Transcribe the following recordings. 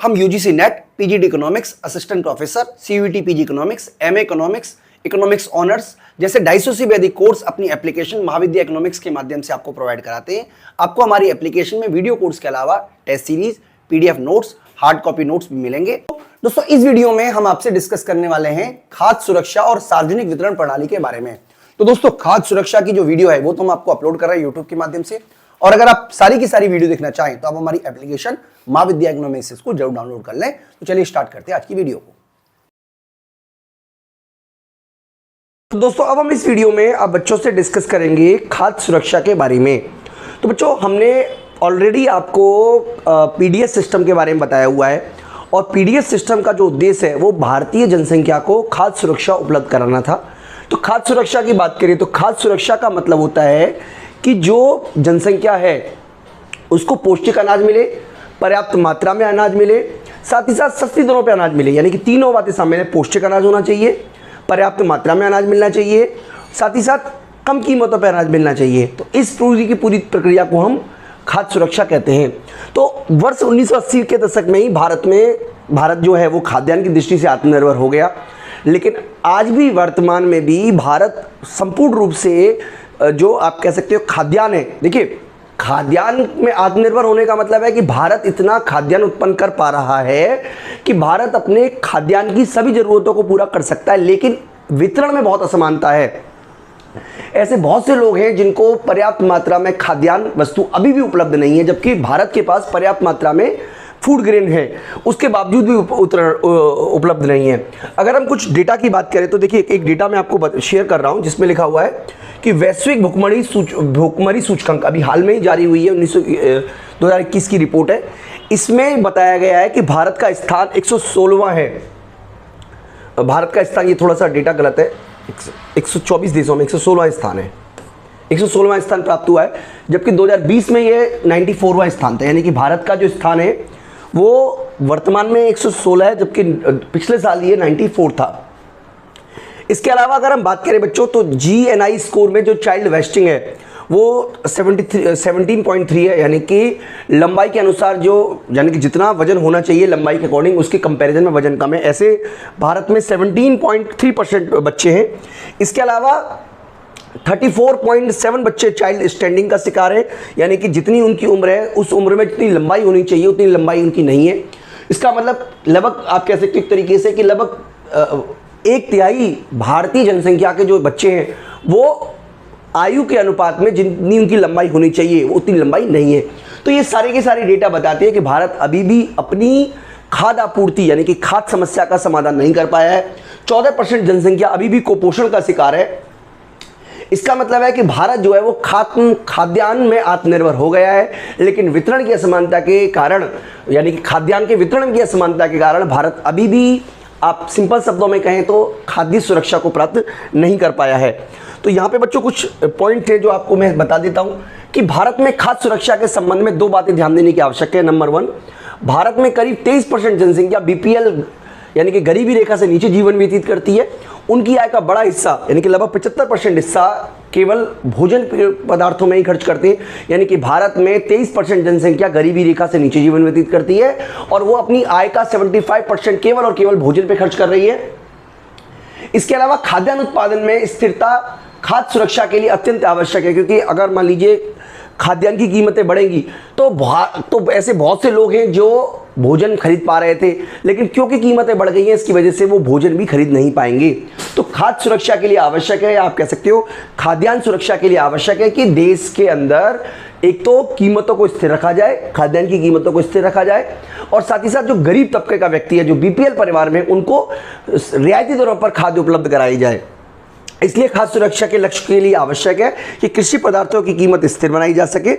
हम UGC net, PGD economics, assistant professor, CUET PG economics, MA economics, economics honours जैसे 250 से भी अधिक कोर्स अपनी एप्लीकेशन महाविद्या इकोनॉमिक्स के माध्यम से आपको प्रोवाइड कराते हैं। आपको हमारी एप्लीकेशन में वीडियो कोर्स के अलावा test series, PDF notes, hard copy notes भी मिलेंगे। दोस्तों इस वीडियो में हम आपसे डिस्कस करने वाले हैं खाद्य सुरक्षा और सार्वजनिक वितरण प्रणाली के बारे में। तो दोस्तों खाद्य सुरक्षा की जो वीडियो है वो तो हम आपको अपलोड कर रहे हैं यूट्यूब के माध्यम से, और अगर आप सारी की सारी वीडियो देखना चाहें तो आप हमारी एप्लीकेशन महाविद्या इकोनॉमिक्स को जरूर डाउनलोड कर लें। तो चलिए स्टार्ट करते हैं आज की वीडियो को। तो दोस्तों अब हम इस वीडियो में आप बच्चों से डिस्कस करेंगे खाद्य सुरक्षा के बारे में। तो बच्चों हमने ऑलरेडी आपको पीडीएस सिस्टम के बारे में बताया हुआ है, और पीडीएस सिस्टम का जो उद्देश्य है वो भारतीय जनसंख्या को खाद्य सुरक्षा उपलब्ध कराना था। तो खाद्य सुरक्षा की बात करें तो खाद्य सुरक्षा का मतलब होता है कि जो जनसंख्या है उसको पौष्टिक अनाज मिले, पर्याप्त मात्रा में अनाज मिले, साथ ही साथ सस्ती दरों पे अनाज मिले। यानी कि तीनों बातें सामने हैं, पौष्टिक अनाज होना चाहिए, पर्याप्त मात्रा में अनाज मिलना चाहिए, साथ ही साथ कम कीमतों पर अनाज मिलना चाहिए। तो इस पूरी की पूरी प्रक्रिया को हम खाद्य सुरक्षा कहते हैं। तो वर्ष 1980 के दशक में ही भारत जो है वो खाद्यान्न की दृष्टि से आत्मनिर्भर हो गया। लेकिन आज भी वर्तमान में भी भारत संपूर्ण रूप से जो आप कह सकते हो खाद्यान्न है, देखिए खाद्यान्न में आत्मनिर्भर होने का मतलब है कि भारत इतना खाद्यान्न उत्पन्न कर पा रहा है कि भारत अपने खाद्यान्न की सभी ज़रूरतों को पूरा कर सकता है, लेकिन वितरण में बहुत असमानता है। ऐसे बहुत से लोग हैं जिनको पर्याप्त मात्रा में खाद्यान्न वस्तु अभी भी उपलब्ध नहीं है, जबकि भारत के पास पर्याप्त मात्रा में फूड ग्रेन है, उसके बावजूद भी उपलब्ध नहीं है। अगर हम कुछ डेटा की बात करें तो देखिए एक डेटा मैं आपको शेयर कर रहा हूं जिसमें लिखा हुआ है कि वैश्विक भुखमरी सूचकांक अभी हाल में ही जारी हुई है, 2021 की रिपोर्ट है। इसमें बताया गया है कि भारत का स्थान 116वां है। भारत का स्थान, ये थोड़ा सा डेटा गलत है, 124 देशों में 116वां स्थान है, 116वां स्थान प्राप्त हुआ है, जबकि 2020 में ये 94वां स्थान था। यानी कि भारत का जो स्थान है वो वर्तमान में 116 है, जबकि पिछले साल ये 94 था। इसके अलावा अगर हम बात करें बच्चों तो GNI स्कोर में जो चाइल्ड वेस्टिंग है वो 17.3 है। यानी कि लंबाई के अनुसार यानी कि जितना वजन होना चाहिए लंबाई के अकॉर्डिंग उसके कंपैरिजन में वजन कम है। ऐसे भारत में 17.3% बच्चे हैं। इसके अलावा 34.7 बच्चे चाइल्ड स्टैंडिंग का शिकार है। यानी कि जितनी उनकी उम्र है उस उम्र में जितनी लंबाई होनी चाहिए उतनी लंबाई उनकी नहीं है। इसका मतलब लगभग आप कह सकते हो एक तरीके से कि लगभग 1/3 भारतीय जनसंख्या के जो बच्चे हैं वो आयु के अनुपात में जितनी उनकी लंबाई होनी चाहिए वो उतनी लंबाई नहीं है। तो ये सारे के सारे डेटा बताते हैं कि भारत अभी भी अपनी खाद्य आपूर्ति यानी कि खाद्य समस्या का समाधान नहीं कर पाया है। 14% जनसंख्या अभी भी कुपोषण का शिकार है। इसका मतलब है कि भारत जो है वो खाद्यान्न में आत्मनिर्भर हो गया है, लेकिन वितरण की असमानता के कारण यानी कि खाद्यान्न के वितरण की असमानता के कारण भारत अभी भी, आप सिंपल शब्दों में कहें तो, खाद्य सुरक्षा को प्राप्त नहीं कर पाया है। तो यहाँ पे बच्चों कुछ पॉइंट है जो आपको मैं बता देता हूँ कि भारत में खाद्य सुरक्षा के संबंध में 2 बातें ध्यान देने की आवश्यकता है। नंबर 1, भारत में करीब 23% जनसंख्या BPL यानी कि गरीबी रेखा से नीचे जीवन व्यतीत करती है। उनकी आय का बड़ा हिस्सा यानी कि लगभग 75% हिस्सा केवल भोजन पदार्थों में ही खर्च करते हैं। यानी कि भारत में 23% जनसंख्या गरीबी रेखा से नीचे जीवन व्यतीत करती है, और वो अपनी आय का 75% केवल और केवल भोजन पे खर्च कर रही है। इसके अलावा खाद्यान्न उत्पादन में स्थिरता खाद्य सुरक्षा के लिए अत्यंत आवश्यक है, क्योंकि अगर मान लीजिए खाद्यान्न की कीमतें बढ़ेंगी तो ऐसे बहुत से लोग हैं जो भोजन खरीद पा रहे थे, लेकिन क्योंकि कीमतें बढ़ गई हैं इसकी वजह से वो भोजन भी खरीद नहीं पाएंगे। तो खाद्य सुरक्षा के लिए आवश्यक है, आप कह सकते हो खाद्यान्न सुरक्षा के लिए आवश्यक है कि देश के अंदर एक तो कीमतों को स्थिर रखा जाए, खाद्यान्न की कीमतों को स्थिर रखा जाए, और साथ ही साथ जो गरीब तबके का व्यक्ति है, जो BPL परिवार में, उनको रियायती दरों पर खाद्य उपलब्ध कराई जाए। इसलिए खाद्य सुरक्षा के लक्ष्य के लिए आवश्यक है कि कृषि पदार्थों की कीमत स्थिर बनाई जा सके।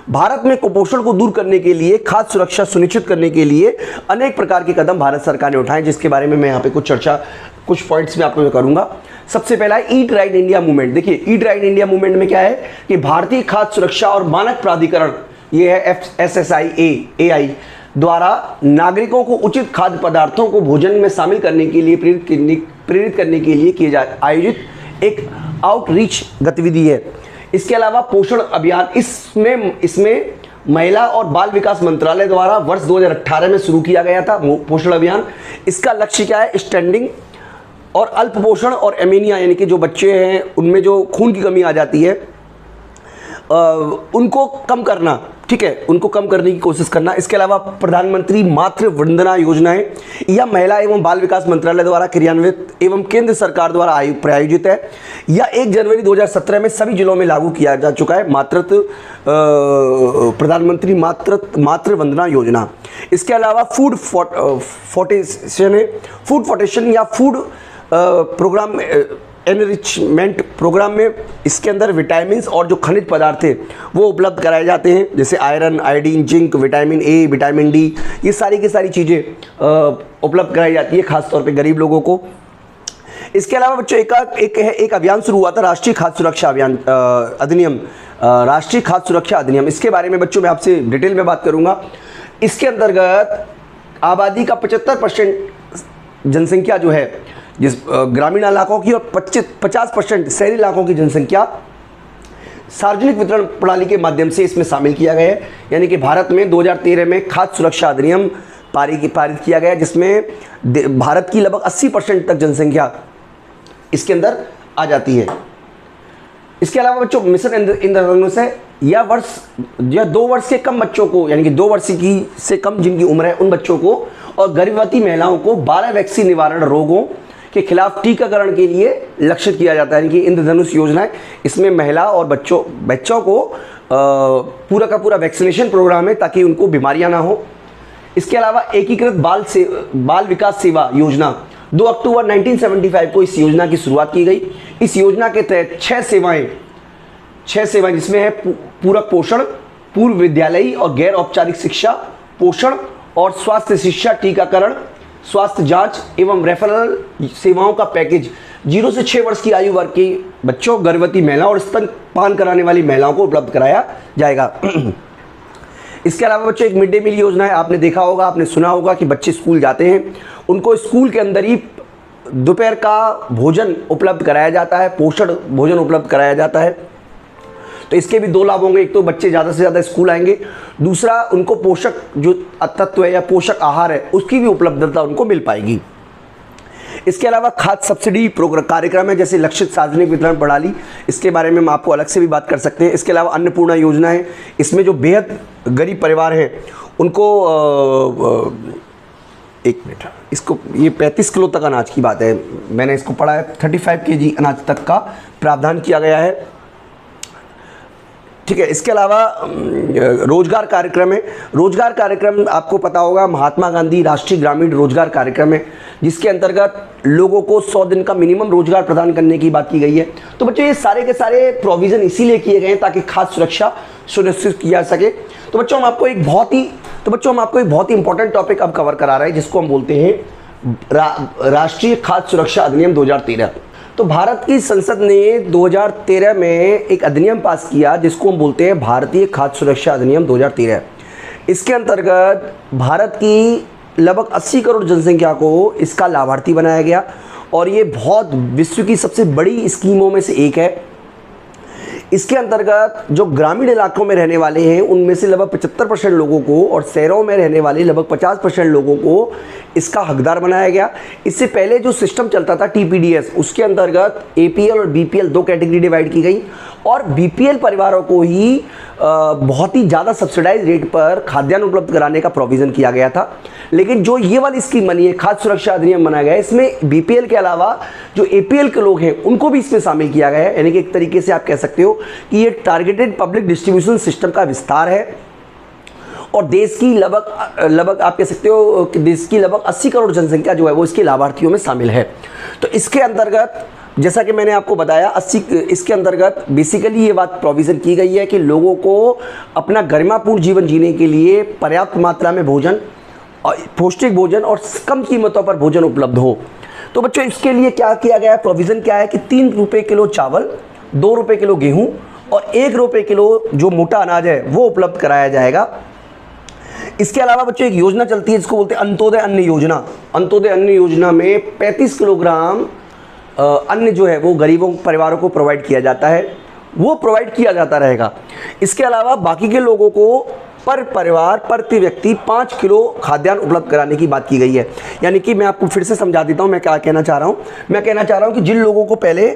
भारत में कुपोषण को दूर करने के लिए, खाद्य सुरक्षा सुनिश्चित करने के लिए अनेक प्रकार के कदम भारत सरकार ने उठाए, जिसके बारे में मैं यहाँ पे कुछ पॉइंट्स में आपको करूंगा। सबसे पहला है ईट राइट इंडिया मूवमेंट। देखिए ईट राइट इंडिया मूवमेंट में क्या है कि भारतीय खाद्य सुरक्षा और मानक प्राधिकरण, ये है FSSAI द्वारा नागरिकों को उचित खाद्य पदार्थों को भोजन में शामिल करने के लिए प्रेरित करने के लिए आयोजित एक आउटरीच गतिविधि है। इसके अलावा पोषण अभियान, इसमें महिला और बाल विकास मंत्रालय द्वारा वर्ष 2018 में शुरू किया गया था पोषण अभियान। इसका लक्ष्य क्या है? स्टैंडिंग और अल्प पोषण और एनीमिया, यानी कि जो बच्चे हैं उनमें जो खून की कमी आ जाती है उनको कम करना, ठीक है, उनको कम करने की कोशिश करना। इसके अलावा प्रधानमंत्री मातृ वंदना योजनाएं या महिला एवं बाल विकास मंत्रालय द्वारा क्रियान्वित एवं केंद्र सरकार द्वारा प्रायोजित है, या 1 जनवरी 2017 में सभी जिलों में लागू किया जा चुका है प्रधानमंत्री मातृ वंदना योजना। इसके अलावा फूड फोर्टेशन या फूड प्रोग्राम एनरिचमेंट प्रोग्राम में इसके अंदर विटामिन्स और जो खनिज पदार्थ हैं वो उपलब्ध कराए जाते हैं, जैसे iron, iodine, zinc, vitamin A, vitamin D, ये सारी की सारी चीज़ें उपलब्ध कराई जाती है खासतौर पे गरीब लोगों को। इसके अलावा बच्चों एक अभियान शुरू हुआ था, राष्ट्रीय खाद्य सुरक्षा अधिनियम, राष्ट्रीय खाद्य सुरक्षा अधिनियम। इसके बारे में बच्चों मैं आपसे डिटेल में बात करूँगा। इसके अंतर्गत आबादी का 75% जनसंख्या जो है जिस ग्रामीण इलाकों की और 50% शहरी इलाकों की जनसंख्या सार्वजनिक वितरण प्रणाली के माध्यम से इसमें शामिल किया गया है। यानी कि भारत में 2013 में खाद्य सुरक्षा अधिनियम पारित किया गया, जिसमें भारत की लगभग 80% तक जनसंख्या इसके अंदर आ जाती है। इसके अलावा बच्चों मिशन इंद्रधनुष है, या 2 वर्ष के कम बच्चों को, यानी कि 2 वर्ष की से कम जिनकी उम्र है उन बच्चों को और गर्भवती महिलाओं को 12 वैक्सीन निवारण रोगों के खिलाफ टीकाकरण के लिए लक्षित किया जाता है। यानी कि इंद्रधनुष योजना है, इसमें महिला और बच्चों को पूरा का पूरा वैक्सीनेशन प्रोग्राम है ताकि उनको बीमारियां ना हो। इसके अलावा एकीकृत बाल विकास सेवा योजना 2 अक्टूबर 1975 को इस योजना की शुरुआत की गई। इस योजना के तहत 6 सेवाएं जिसमें है पूरक पोषण, पूर्व विद्यालयी और गैर औपचारिक शिक्षा, पोषण और स्वास्थ्य शिक्षा, टीकाकरण, स्वास्थ्य जांच एवं रेफरल सेवाओं का पैकेज 0 से 6 वर्ष की आयु वर्ग के बच्चों, गर्भवती महिलाओं और स्तनपान कराने वाली महिलाओं को उपलब्ध कराया जाएगा। इसके अलावा बच्चों एक मिड डे मील योजना है। आपने देखा होगा, आपने सुना होगा कि बच्चे स्कूल जाते हैं, उनको स्कूल के अंदर ही दोपहर का भोजन उपलब्ध कराया जाता है, पोषण भोजन उपलब्ध कराया जाता है। तो इसके भी 2 लाभ होंगे, एक तो बच्चे ज़्यादा से ज़्यादा स्कूल आएंगे, दूसरा उनको पोषक जो तत्व है या पोषक आहार है उसकी भी उपलब्धता उनको मिल पाएगी। इसके अलावा खाद्य सब्सिडी कार्यक्रम है, जैसे लक्षित सार्वजनिक वितरण प्रणाली, इसके बारे में हम आपको अलग से भी बात कर सकते हैं। इसके अलावा अन्नपूर्णा योजना है, इसमें जो बेहद गरीब परिवार हैं उनको 1 मिनट, इसको ये 35 किलो तक अनाज की बात है, मैंने इसको पढ़ा है, 35 kg अनाज तक का प्रावधान किया गया है, ठीक है। इसके अलावा रोजगार कार्यक्रम है। रोजगार कार्यक्रम आपको पता होगा महात्मा गांधी राष्ट्रीय ग्रामीण रोजगार कार्यक्रम है, जिसके अंतर्गत लोगों को 100 दिन का मिनिमम रोजगार प्रदान करने की बात की गई है। तो बच्चों ये सारे के सारे प्रोविज़न इसीलिए किए गए हैं ताकि खाद्य सुरक्षा सुनिश्चित किया जा सके। तो बच्चों हम आपको एक बहुत ही इंपॉर्टेंट टॉपिक अब कवर करा रहे हैं, जिसको हम बोलते हैं राष्ट्रीय खाद्य सुरक्षा अधिनियम 2013। तो भारत की संसद ने 2013 में एक अधिनियम पास किया जिसको हम बोलते हैं भारतीय खाद्य सुरक्षा अधिनियम 2013। इसके अंतर्गत भारत की लगभग 80 करोड़ जनसंख्या को इसका लाभार्थी बनाया गया और ये बहुत विश्व की सबसे बड़ी स्कीमों में से एक है। इसके अंतर्गत जो ग्रामीण इलाकों में रहने वाले हैं उनमें से लगभग 75% लोगों को और शहरों में रहने वाले लगभग 50% लोगों को इसका हकदार बनाया गया। इससे पहले जो सिस्टम चलता था TPDS, उसके अंतर्गत APL और BPL 2 कैटेगरी डिवाइड की गई और BPL परिवारों को ही बहुत ही ज़्यादा सब्सिडाइज रेट पर खाद्यान्न उपलब्ध कराने का प्रोविज़न किया गया था। लेकिन जो ये वाली स्कीम बनी है खाद्य सुरक्षा अधिनियम बनाया गया है, इसमें BPL के अलावा जो APL के लोग हैं उनको भी इसमें शामिल किया गया है। यानी कि एक तरीके से आप कह सकते हो कि ये टारगेटेड पब्लिक डिस्ट्रीब्यूशन सिस्टम का विस्तार है और देश की लगभग आप कह सकते हो कि देश की लगभग 80 करोड़ जनसंख्या जो है वो इसके लाभार्थियों में शामिल है। तो इसके अंतर्गत जैसा कि मैंने आपको बताया इसके अंतर्गत बेसिकली ये बात प्रोविज़न की गई है कि लोगों को अपना गरिमापूर्ण जीवन जीने के लिए पर्याप्त मात्रा में भोजन, पौष्टिक भोजन और कम कीमतों पर भोजन उपलब्ध हो। तो बच्चों इसके लिए क्या किया गया है, प्रोविज़न क्या है कि 3 रुपये किलो चावल, 2 रुपये किलो गेहूँ और 1 रुपये किलो जो मोटा अनाज है वो उपलब्ध कराया जाएगा। इसके अलावा बच्चों एक योजना चलती है जिसको बोलते हैं अंत्योदय अन्न योजना। अंत्योदय अन्न योजना में 35 किलोग्राम अन्न जो है वो गरीबों परिवारों को प्रोवाइड किया जाता है, वो प्रोवाइड किया जाता रहेगा। इसके अलावा बाकी के लोगों को पर परिवार प्रति व्यक्ति 5 किलो खाद्यान्न उपलब्ध कराने की बात की गई है। यानी कि मैं आपको फिर से समझा देता हूँ मैं क्या कहना चाह रहा हूँ। मैं कहना चाह रहा हूँ कि जिन लोगों को पहले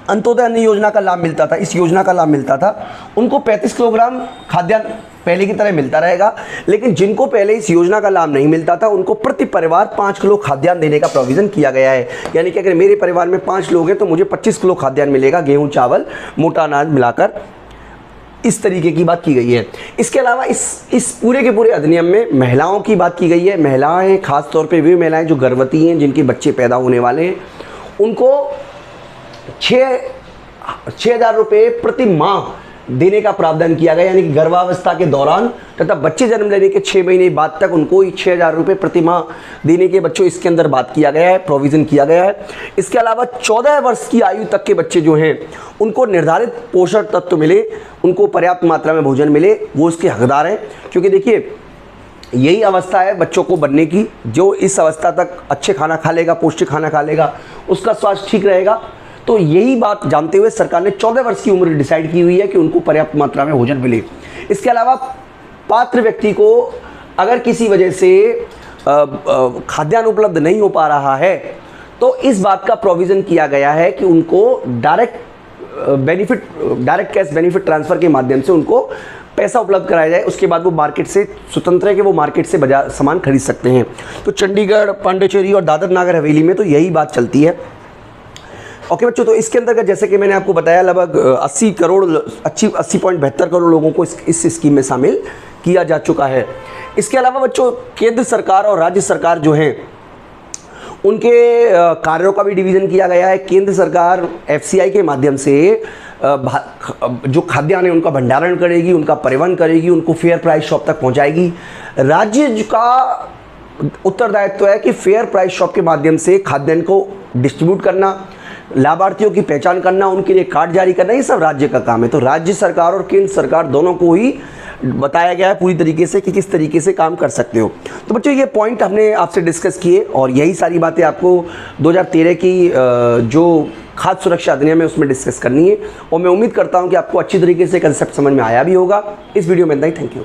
अंत्योदय अन्न योजना का लाभ मिलता था, इस योजना का लाभ मिलता था, उनको 35 किलोग्राम खाद्यान्न पहले की तरह मिलता रहेगा। लेकिन जिनको पहले इस योजना का लाभ नहीं मिलता था, उनको प्रति परिवार 5 किलो खाद्यान्न देने का प्रोविज़न किया गया है। यानी कि अगर मेरे परिवार में 5 लोग हैं तो मुझे 25 किलो खाद्यान्न मिलेगा, गेहूँ, चावल, मोटा अनाज मिलाकर। इस तरीके की बात की गई है। इसके अलावा इस पूरे के पूरे अधिनियम में महिलाओं की बात की गई है। महिलाएं, खास तौर पे वे महिलाएं जो गर्भवती हैं, जिनके बच्चे पैदा होने वाले हैं, उनको 6,000 रुपये प्रति माह देने का प्रावधान किया गया। यानी कि गर्भावस्था के दौरान तथा बच्चे जन्म लेने के 6 महीने बाद तक उनको 6,000 रुपये प्रति माह देने के बच्चों इसके अंदर बात किया गया है, प्रोविज़न किया गया है। इसके अलावा 14 वर्ष की आयु तक के बच्चे जो हैं उनको निर्धारित पोषण तत्व मिले, उनको पर्याप्त मात्रा में भोजन मिले, वो इसके हकदार हैं। क्योंकि देखिए यही अवस्था है बच्चों को बनने की, जो इस अवस्था तक अच्छे खाना खा लेगा, पौष्टिक खाना खा लेगा, उसका स्वास्थ्य ठीक रहेगा। तो यही बात जानते हुए सरकार ने 14 वर्ष की उम्र डिसाइड की हुई है कि उनको पर्याप्त मात्रा में भोजन मिले। इसके अलावा पात्र व्यक्ति को अगर किसी वजह से खाद्यान्न उपलब्ध नहीं हो पा रहा है तो इस बात का प्रोविज़न किया गया है कि उनको डायरेक्ट कैश बेनिफिट ट्रांसफ़र के माध्यम से उनको पैसा उपलब्ध कराया जाए। उसके बाद वो मार्केट से स्वतंत्र है कि वो मार्केट से बाजार सामान खरीद सकते हैं। तो चंडीगढ़, पांडिचेरी और दादर नगर हवेली में तो यही बात चलती है। ओके बच्चों, तो इसके अंतर्गत जैसे कि मैंने आपको बताया लगभग 80.72 करोड़ लोगों को इस स्कीम में शामिल किया जा चुका है। इसके अलावा बच्चों केंद्र सरकार और राज्य सरकार जो हैं उनके कार्यों का भी डिवीज़न किया गया है। केंद्र सरकार FCI के माध्यम से जो खाद्यान्न है उनका भंडारण करेगी, उनका परिवहन करेगी, उनको फेयर प्राइस शॉप तक पहुंचाएगी। राज्य का उत्तरदायित्व है कि फेयर प्राइस शॉप के माध्यम से खाद्यान्न को डिस्ट्रीब्यूट करना, लाभार्थियों की पहचान करना, उनके लिए कार्ड जारी करना, ये सब राज्य का काम है। तो राज्य सरकार और केंद्र सरकार दोनों को ही बताया गया है पूरी तरीके से कि किस तरीके से काम कर सकते हो। तो बच्चों ये पॉइंट हमने आपसे डिस्कस किए और यही सारी बातें आपको 2013 की जो खाद्य सुरक्षा अधिनियम है उसमें डिस्कस करनी है। और मैं उम्मीद करता हूँ कि आपको अच्छी तरीके से कंसेप्ट समझ में आया भी होगा। इस वीडियो में इतना ही। Thank you.